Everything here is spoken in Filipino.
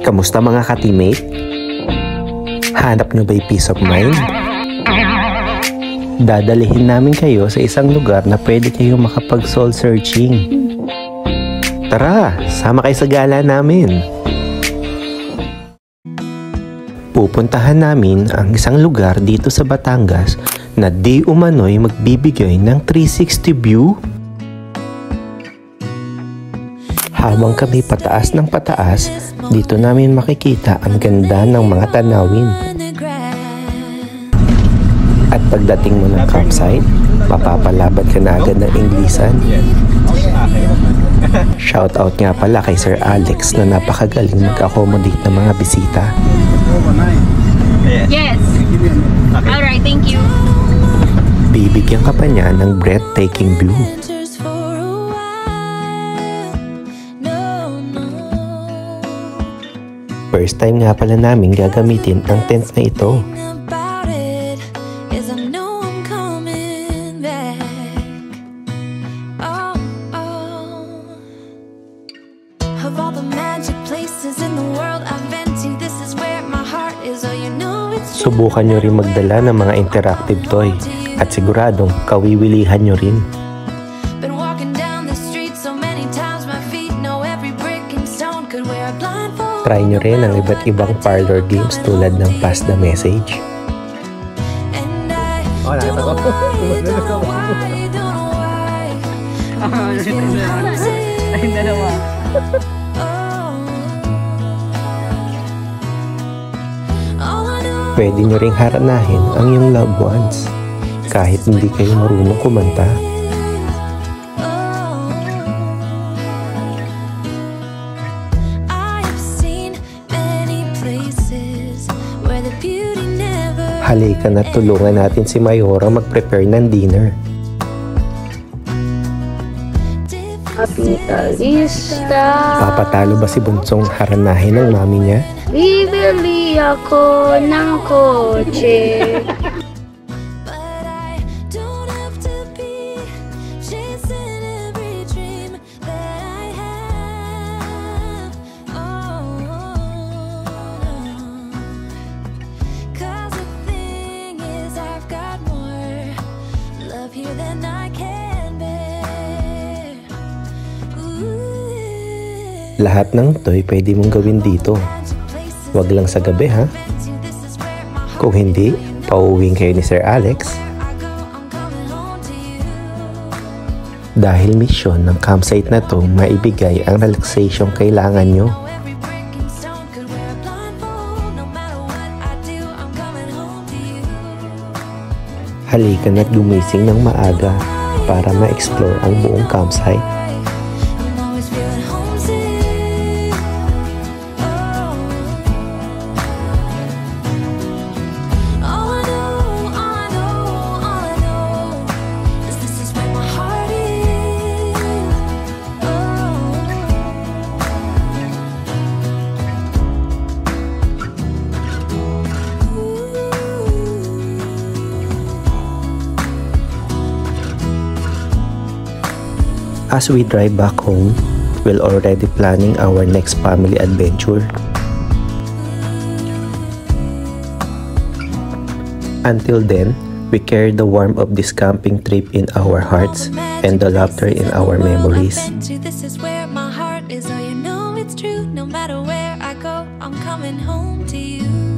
Kamusta mga ka-teammate? Hanap nyo ba'y peace of mind? Dadalihin namin kayo sa isang lugar na pwede kayong makapag-soul searching. Tara, sama kayo sa gala namin. Pupuntahan namin ang isang lugar dito sa Batangas na di umano'y magbibigay ng 360 view. Habang kami pataas ng pataas, dito namin makikita ang ganda ng mga tanawin. At pagdating mo ng campsite, mapapalaban ka na agad ng Inglisan. Shoutout nga pala kay Sir Alex na napakagaling mag-accommodate ng mga bisita. Yes. Alright, thank you. Bibigyan ka pa niya ng breathtaking view. First time nga pala namin gagamitin ang tent na ito. Subukan nyo rin magdala ng mga interactive toy at siguradong kawiwilihan nyo rin. Try nyo rin ang iba't ibang parlor games tulad ng Pass the Message. Oh, nakita ko. Ay, dalawa. Pwede nyo ring haranahin ang iyong loved ones kahit hindi kayo marunong kumanta. Halika na tulungan natin si Mayora mag-prepare ng dinner. Kapitalista. Papatalo ba si Bunsong haranahin ng mami niya? Bibili ako ng kotse. Lahat ng toy pwede mong gawin dito. Wag lang sa gabi ha. Kung hindi, pauwiin kayo ni Sir Alex. Dahil mission ng campsite na to, maibigay ang relaxation kailangan nyo. Halika na't gumising ng maaga para ma-explore ang buong campsite. As we drive back home, we're already planning our next family adventure. Until then, we carry the warmth of this camping trip in our hearts and the laughter in our memories. This is where my heart is, oh you know it's true. No matter where I go, I'm coming home to you.